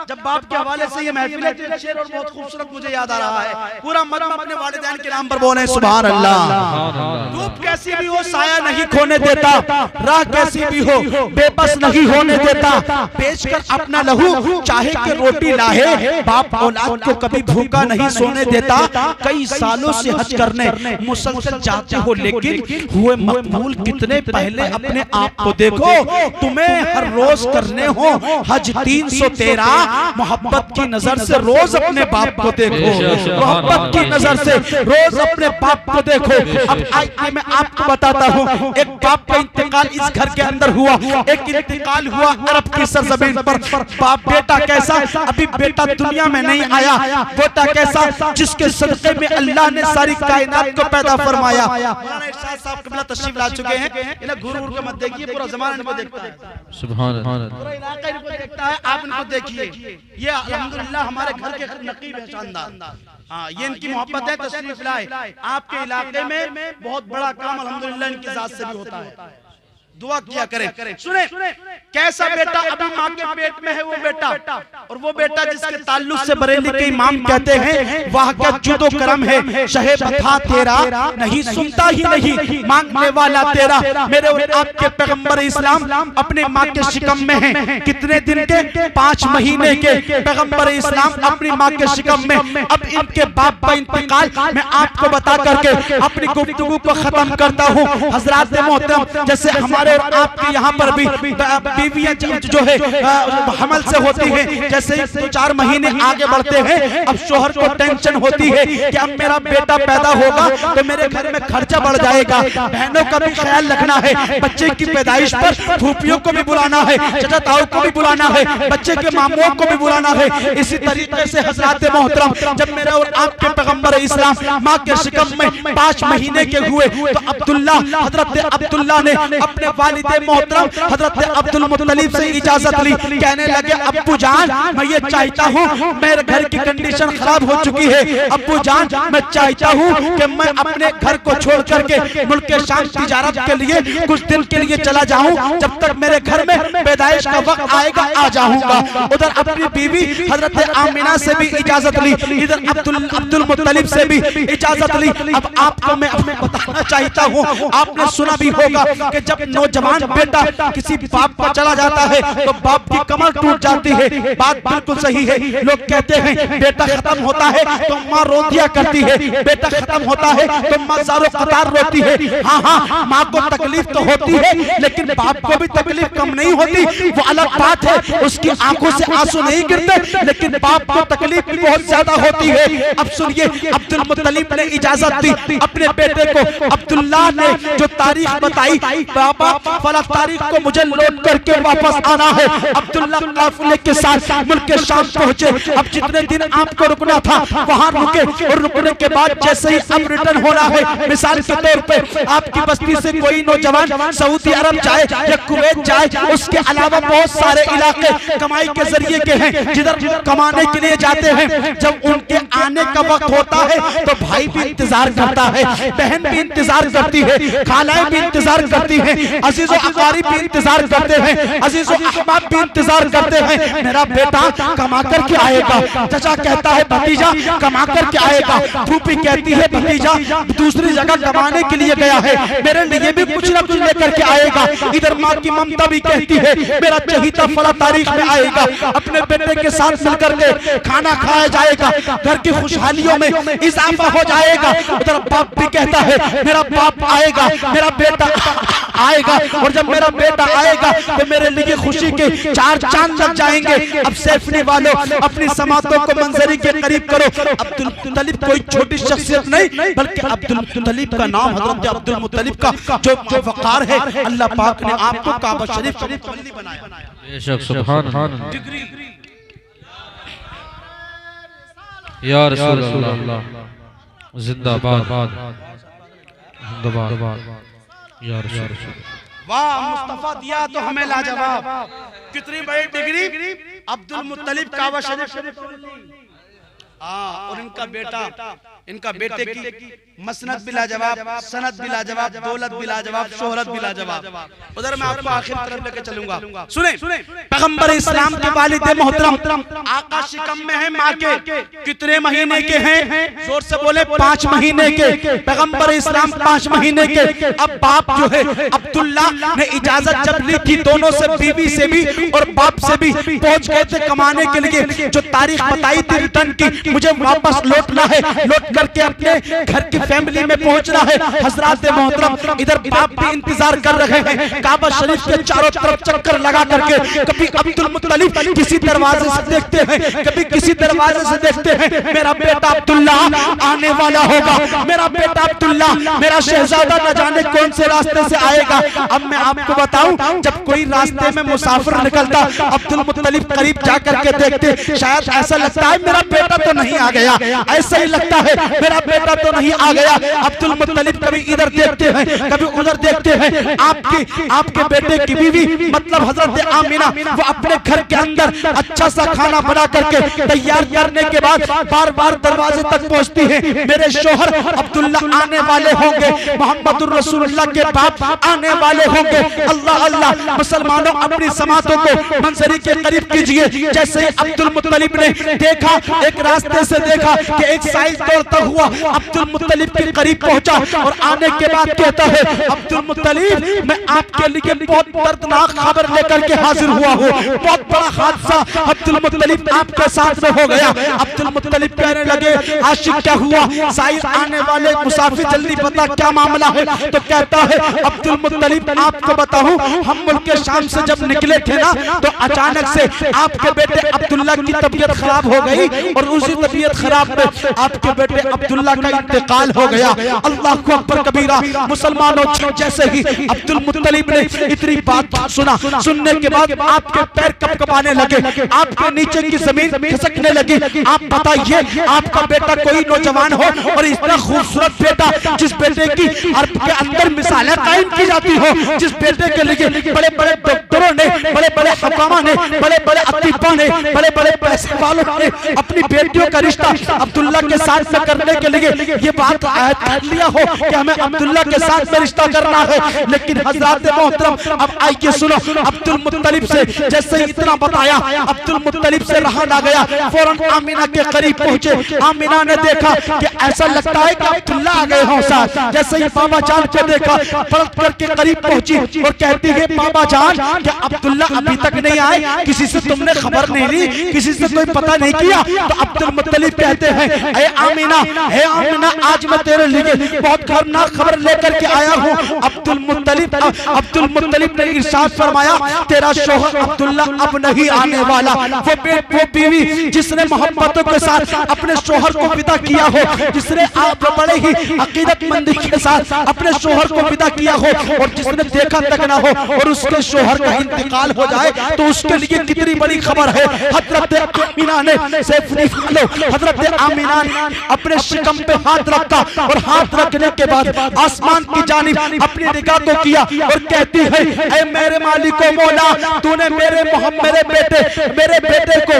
जब बाप के हवाले से ये महफिल है तो शेर और बहुत खूबसूरत मुझे याद आ रहा है। पूरा मर्म अपने वालिदैन के नाम पर बोले सुभान अल्लाह। धूप कैसी भी हो साया नहीं खोने देता, राह कैसी भी हो बेबस नहीं होने देता, बेचकर अपना लहू चाहे के रोटी लाहे, बाप औलाद को कभी भूखा नहीं सोने देता। कई सालों से हज करने मुसलसल जाते हो लेकिन हुए मकबूल कितने पहले अपने आप को देखो। तुम्हें हर रोज करने हो हज 313, मोहब्बत की नजर से रोज अपने बाप को देखो, मोहब्बत की नजर से रोज अपने बाप को देखो। अब आइए मैं आपको बताता हूँ, एक बाप का इंतकाल इस घर के अंदर हुआ, एक इंतकाल हुआ अरब की सरजमीन पर। बाप बेटा कैसा, अभी बेटा दुनिया में नहीं आया, बेटा कैसा जिसके सदक़े में अल्लाह ने सारी कायनात को पैदा फरमाया। मौलाना इरशाद साहब क़िबला तशरीफ ला चुके हैं, इन्हें घूर घूर के मत देखिए, पूरा ज़माना इनको देखता है, सुभान अल्लाह, पूरा इलाका इनको देखता है, आप इनको देखिए। ये अल्हम्दुलिल्लाह हमारे घर के नकीब है, शानदार। हाँ, ये इनकी मोहब्बत है, तशरीफ लाए। आपके इलाके में बहुत बड़ा काम अल्हम्दुलिल्लाह इनकी जात से भी होता है, दुआ किया करें। सुने कैसा बेटा अभी माँ के पेट में है वो बेटा, और वो बेटा जिसके ताल्लुक से बरेली के इमाम कहते हैं वाह क्या जुदो करम है, शहे बता तेरा नहीं सुनता ही नहीं मांगने वाला तेरा। मेरे और आपके पैगंबर इस्लाम अपने माँ के शिकम में हैं, कितने दिन के 5 महीने के पैगंबर इस्लाम अपनी माँ के शिकम में। अब इनके बाप का इंतकाल मैं आपको बता करके अपनी गुफ्तगू को खत्म करता हूँ। हजरात मोहतरम, जैसे हमारे आपके यहाँ पर भी बीवियां जो है हमल से होती है, जैसे 2-4 महीने आगे बढ़ते हैं, अब शोहर को टेंशन होती है कि अब मेरा बेटा पैदा होगा तो मेरे घर में खर्चा बढ़ जाएगा। बहनों का भी ख्याल रखना है, बच्चे की पैदाइश पर फूफियों को भी बुलाना है, चाचा ताऊ को भी बुलाना है, बच्चे के मामुओं को भी बुलाना है। इसी तरीके से हज़रात मोहतरम, जब मेरा और आपके पैगंबर इस्लाम माँ के शिकम में 5 महीने के हुए तो अब्दुल्ला, हजरत अब्दुल्ला ने अपने वालिदे मोहतरम हजरत अब्दुल मुत्तलिब से इजाजत ली। कहने लगे अब्बू जान मैं ये चाहता हूँ, मेरे घर की कंडीशन खराब हो चुकी है, अब्बू जान मैं चाहता हूँ कि मैं अपने घर को छोड़ करके मुल्क शाम तिजारत के लिए कुछ दिन के लिए चला जाऊँ, जब तक मेरे घर में पैदाइश का वक्त आएगा आ जाऊंगा। उधर अपनी बीवी हजरत आमिना से भी इजाजत ली, इधर अब्दुल मुत्तलिब से भी इजाजत ली। अब आपको मैं बताना चाहता हूँ, आपने सुना भी होगा कि जब नौजवान बेटा किसी बाप पर चला जाता है तो बाप की कमर टूट जाती है। बात बिल्कुल सही है, लोग कहते हैं बेटा खत्म होता है तो माँ रो दिया करती है, बेटा खत्म होता है तो माँ ज़ारो कतार रोती है। हाँ, माँ को तकलीफ तो होती है लेकिन बाप को भी तकलीफ कम नहीं होती, वो अलग बात है, उसकी आंखों से आंसू नहीं गिरते, लेकिन बाप को तकलीफ बहुत ज्यादा होती है। अब सुनिए, अब्दुल मुत्तलिब ने इजाजत दी अपने बेटे को। अब्दुल्ला ने जो तारीख बताई, बाबा फला तारीख को मुझे लौट करके वापस आना है। अब्दुल्ला काफिले के साथ मुल्क शाम पहुंचे। अब जितने दिन आपको रुकना था वहां रुके, और रुकने के बाद जैसे ही अब रिटर्न होना है, मिसाल के तौर पे आपकी बस्ती से कोई नौजवान सऊदी अरब जाए या कुवैत जाए, उसके अलावा बहुत सारे इलाके कमाई के जरिए के हैं जिधर कमाने के लिए जाते हैं। जब उनके आने का वक्त होता है तो भाई भी इंतजार करता है, बहन भी इंतजार करती है, खालाएं भी इंतजार करती हैं, अजीज़ो अकारीब भी इंतजार करते हैं, अजीज़ो अहबाब भी इंतजार करते हैं। मेरा बेटा कमा कर के आएगा, चाचा कहता है भतीजा कमा कर के आएगा, फूफी कहती है भतीजा दूसरी जगह कमाने के लिए गया है, मेरे लिए भी कुछ ना कुछ लेकर के आएगा। इधर माँ की ममता भी कहती है मेरा चहीता फला तारीख में आएगा, अपने बेटे के साथ मिलकर के खाना खाया जाएगा, घर की खुशहालियों में इजाफा हो जाएगा। उधर बाप भी कहता है मेरा बाप आएगा, मेरा बेटा आएगा, और जब मेरा बेटा आएगा तो मेरे लिए खुशी के 4 चांद लग जाएंगे। अब सैफनी वालों अपनी समातों को मंजरी के करीब करो। अब्दुल मुत्तलिब कोई छोटी शख्सियत नहीं, बल्कि अब्दुल मुत्तलिब का नाम हजरत अब्दुल मुत्तलिब का जो वक़ार है, अल्लाह पाक ने आपको काबा शरीफ बनाया। बेशक सुभान अल्लाह, या रसूल अल्लाह जिंदाबाद जिंदाबाद या रसूल। वाह मुस्तफा दिया तो हमें लाजवाब, कितनी बड़ी डिग्री अब्दुल मुत्तलिब काबा शरीफ। और इनका बेटा इनका बेटे की मसनद बिला जवाब, सनद बिला जवाब, दौलत बिला जवाब, शोहरत बिला जवाब। उधर मैं आपको आखिर तरफ लेके चलूंगा। सुने, पैगंबर इस्लाम के वालिद मोहतरम आका शिकम में है माँ के, कितने महीने के हैं? जोर से बोले, 5 महीने के। पैगंबर इस्लाम 5 महीने के। अब बाप जो है अब्दुल्ला ने इजाजत जब ली थी दोनों से, बीवी से भी और बाप से भी, पहुंच गए थे कमाने के लिए। जो तारीख बताई थी रिटर्न की, मुझे वापस लौटना है, लौट करके अपने घर की फैमिली में पहुंचना है। हजरात मोहतरम इधर बाप भी इंतजार कर रहे हैं काबा शरीफ के चारों तरफ चक्कर लगा करके। कभी अब्दुल मुत्तलिब किसी दरवाजे से देखते हैं, कभी किसी दरवाजे से देखते हैं, मेरा बेटा अब्दुल्ला आने वाला होगा, मेरा बेटा अब्दुल्ला, मेरा शहजादा न जाने कौन से रास्ते से आएगा। अब मैं आपको बताऊं, जब कोई रास्ते में मुसाफिर निकलता, अब्दुल मुत्तलिब करीब जाकर के देखते, शायद ऐसा लगता है मेरा बेटा तो नहीं आ गया, ऐसा ही लगता है मेरा बेटा तो नहीं आ गया। अब्दुल मुत्तलिब कभी इधर देखते हैं, कभी उधर देखते हैं। आपके बेटे की बीवी मतलब हजरत आमिना, वो अपने घर के अंदर अच्छा सा खाना बना करके तैयार करने के बाद बार बार दरवाजे तक पहुंचती है, मेरे शोहर अब्दुल्ला आने वाले होंगे, मोहम्मदुर रसूलुल्लाह के बाप आने वाले होंगे। अल्लाह अल्लाह, मुसलमानों अपनी समातों को मंजरी के करीब कीजिए। जैसे अब्दुल मुत्तलिब ने देखा, एक रास्ते से देखा कि एक साइज तोड़ता हुआ अब्दुल मुत्तलिब के करीब पहुंचा और आने के बाद कहता है, अब्दुल मुत्तलिब मैं आपके लिए बहुत दर्दनाक खबर लेकर के हाजिर हुआ हूँ, बहुत बड़ा हादसा अब्दुल मुत्तलिब आपके साथ में हो गया। अब्दुल मुत्तलिब कहने लगे, आशिक क्या हुआ? साइज आने वाले मुसाफिर, जल्दी बता क्या मामला है? तो कहता है, अब्दुल मुत्तलिब आपको बताऊं, हम मुल्क शाम से जब निकले थे ना, तो अचानक से आपके बेटे अब्दुल्ला की तबीयत खराब हो गई और उसी तबीयत खराब में आपके बेटे अब्दुल्ला का इंतकाल हो गया। अल्लाह को अकबर कबीरा। मुसलमानों, जैसे ही अब्दुल मुत्तलिब ने इतनी बात सुना, सुनने के बाद आपके पैर कपकपाने लगे, आपके नीचे की जमीन खिसकने लगी। आप बताइए, आपका बेटा कोई नौजवान हो और इतना खूबसूरत बेटा, जिस बेटे की अर्ब के अंदर मिसालें कायम की जाती हो, जिस बेटे के लिए बड़े बड़े डॉक्टरों ने, बड़े बड़े हुकामा ने, बड़े बड़े अतीफा ने, बड़े बड़े पैसे वालों ने अपनी बेटियों का रिश्ता अब्दुल्ला के साथ में करने के लिए ये बात लिया हो कि हमें अब्दुल्ला के साथ में रिश्ता करना है। लेकिन हजरात मोहतरम, अब आइए सुनो, अब्दुल मुत्तलिब से जैसे इतना बताया, अब्दुल मुत्तलिब से रहा ना गया, फौरन आमिना के करीब पहुंचे। आमिना ने देखा कि ऐसा लगता है कि अब्दुल्ला आ गए हों साथ। जैसे ही बाबा जान को देखा, पलट करके करीब पहुंची और कहती है, बाबा जान क्या अब्दुल्ला अभी तक नहीं आए? किसी से तुमने खबर नहीं ली? किसी से कोई पता नहीं किया? तो अब्दुल मुत्तलिब कहते हैं, हे आमिना, आज मैं तेरे लिए बहुत खतरनाक खबर लेकर के आया हूँ। अब्दुल मुत्तलिब ने इरशाद फरमाया, तेरा शोहर अब्दुल्ला अब नहीं आने वाला। वो बीवी जिसने मोहब्बतों के साथ अपने शोहर को विदा किया हो, जिसने आप बड़े ही अकीदतमंदी के साथ अपने शोहर को विदा किया हो, और जिसने देखा तक ना हो और उसके शोहर का इंतकाल हो जाए, तो उसके लिए कितनी बड़ी खबर है। हजरत आमिना ने हजरत आमिना ने अपने शिकम पे हाथ रखा और हाथ रखने के बाद आसमान की जानिब अपनी निगाह को किया और कहती है, ऐ मेरे मालिक मौला, तूने मेरे बेटे को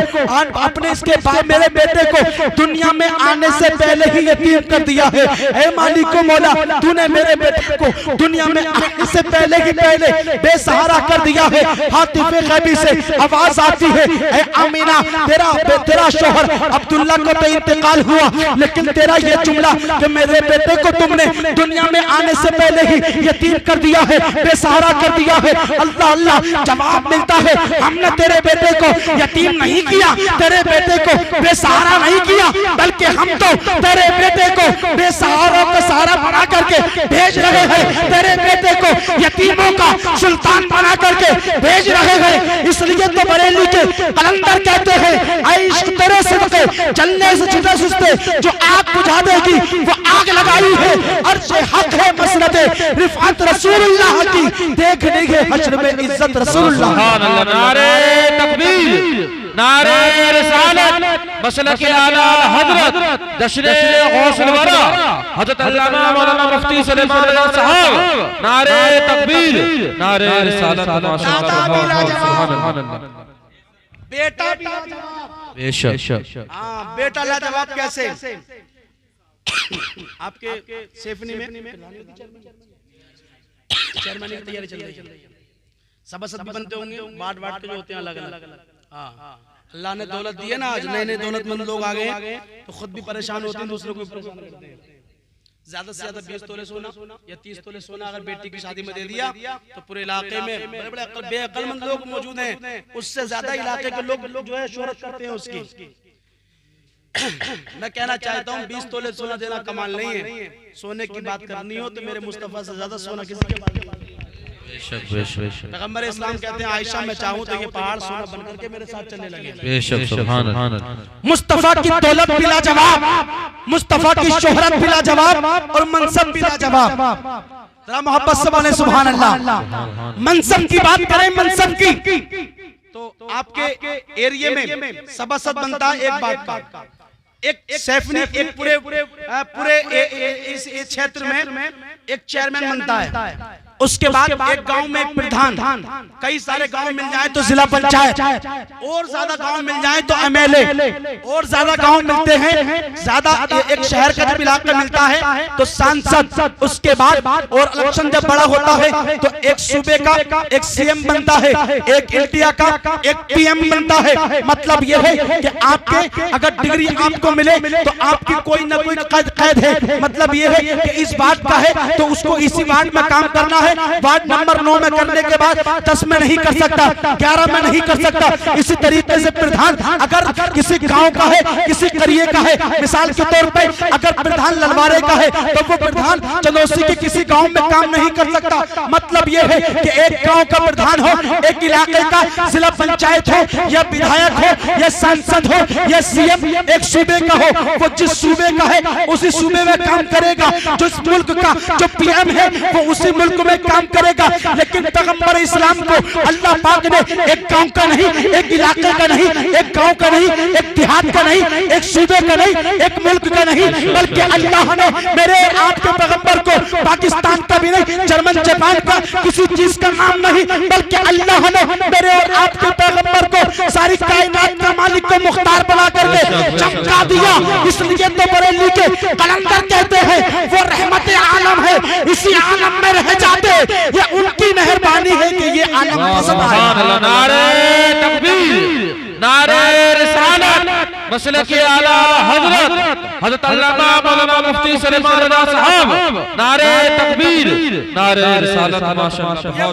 अपने इसके बाद मेरे बेटे को दुनिया में आने से पहले ही यतीम कर दिया है। ऐ मालिक मौला, तूने मेरे बेटे को दुनिया में आने से पहले बेसहारा कर दिया है। हातिफे गैबी से आवाज आती है, ऐ आमिना, तेरा शोहर अब्दुल्ला को तो इंतकाल हुआ, लेकिन तेरा ये जुमला कि मेरे बेटे को तुमने दुनिया में आने से पहले ही यतीम कर दिया है, बेसहारा कर दिया है। अल्लाह अल्लाह, जवाब मिलता है, हमने तेरे बेटे को यतीम नहीं किया, तेरे बेटे को बेसहारा नहीं किया, बल्कि हम तो तेरे बेटे को बेसहारा का सहारा बना करके भेज रहे हैं, तेरे बेटे को यतीमों का सुल्तान बना करके भेज रहे हैं। इसलिए तो बरेली के कलंदर कहते हैं, इश्क तेरे सदके जलने से छुटे सुस्ते, जो आग बुझा देगी वो आग लगाई है। अर्श हक है मसनदे रिफात रसूलुल्लाह की, देखने के हश्र में इज्जत रसूलुल्लाह। सुभान अल्लाह। नारे तकबीर, नारे रिसालत, मसलक आला हजरत दशरे गौसुल वरा हजरत अल्लामा मौलाना मुफ्ती सुलेमान रज़ा साहब, नारे तकबीर, नारे रिसालत, माशाअल्लाह, सुभान अल्लाह। बेटा भी लाजवाब। बेशक। हाँ, बेटा लाजवाब कैसे? आपके सेफनी में चेयरमैन की तैयारी चल रही है, सभासद भी बनते होंगे, वार्ड के जो होते हैं अलग अलग। हाँ, अल्लाह ने दौलत दी है ना, आज नए नए दौलतमंद लोग आ गए तो खुद भी परेशान होते हैं, दूसरों को भी परेशान करते हैं। ज्यादा से ज्यादा 20 तोले सोना या 30 तोले सोना अगर बेटी की शादी में दे दिया तो पूरे इलाके में बड़े बड़े बेअक्लमंद लोग मौजूद हैं, उससे ज्यादा इलाके के लोग जो है शोहरत करते हैं उसकी। मैं कहना चाहता हूँ 20 तोले सोना देना कमाल नहीं है, सोने की बात करनी हो तो मेरे मुस्तफा से ज्यादा सोना किसी के पास नहीं। पैगंबर इस्लाम कहते हैं आयशा मैं चाहूँ तो ये पहाड़ सोना बनकर के मेरे साथ चलने लगे। बेशक सुभान अल्लाह। मुस्तफा की दौलत बिला जवाब, मुस्तफा की शोहरत बिला जवाब और मनसब बिला जवाब। जरा मोहब्बत से बोले सुभान अल्लाह। मनसब की बात करें, मनसब की तो आपके एरिया में सभासद बनता है एक बात का, एक सेफनी, एक पूरे इस क्षेत्र में एक चेयरमैन बनता है, उसके बाद एक गांव में एक प्रधान, कई सारे गांव मिल जाए तो जिला पंचायत, और ज्यादा गांव मिल जाए तो एमएलए, और ज्यादा गांव मिलते हैं, ज्यादा एक शहर का जब इलाका मिलता है तो सांसद, उसके बाद और इलेक्शन जब बड़ा होता है तो एक सूबे का एक सीएम बनता है, एक इंडिया का एक पीएम बनता है। मतलब यह है कि आपके अगर डिग्री आपको मिले तो आपकी कोई ना कोई कैद है। मतलब यह है कि इस वार्ड का है तो उसको इसी वार्ड में काम करना है, वार्ड नंबर 9 में करने के बाद 10 में नहीं कर सकता, 11 में नहीं कर सकता। इसी तरीके से प्रधान अगर किसी गांव का है, किसी करिए का है, मिसाल के तौर पे अगर प्रधान ललवारे का है तो वो प्रधान चंदौसी के किसी गांव में काम नहीं कर सकता। मतलब ये है कि एक गांव का प्रधान हो, एक इलाके का जिला पंचायत हो या विधायक हो या सांसद हो या सीएम एक सूबे का हो, वो जिस सूबे का है उसी सूबे में काम करेगा, जो इस मुल्क का जो पीएम है वो उसी मुल्क में काम करेगा। लेकिन पैगंबर इस्लाम को अल्लाह पाक ने एक गांव का नहीं, एक इलाके का नहीं, एक गांव का नहीं, एक देहात का नहीं, एक सूबे का नहीं, एक मुल्क का नहीं, बल्कि अल्लाह ने मेरे आपके पैगंबर को पाकिस्तान का भी नहीं, जर्मन जापान का किसी चीज का नाम नहीं, बल्कि अल्लाह ने मेरे और आपके पैगंबर को सारी कायनात का मालिक को मुख्तार बना करके चमका दिया। इसलिए तो बरेली के कलंदर कहते हैं वो रहमत आलम है, इसी आलम में रह जाते, ये उनकी मेहरबानी है कि ये आलम पसंद आया। नारे तकबीर, नारे रिसालत, मसलक आला हजरत अल्लामा मौलाना मुफ्ती सलेमान रज़ा साहब, नारे तकबीर, नारे रिसालत, माशाअल्लाह।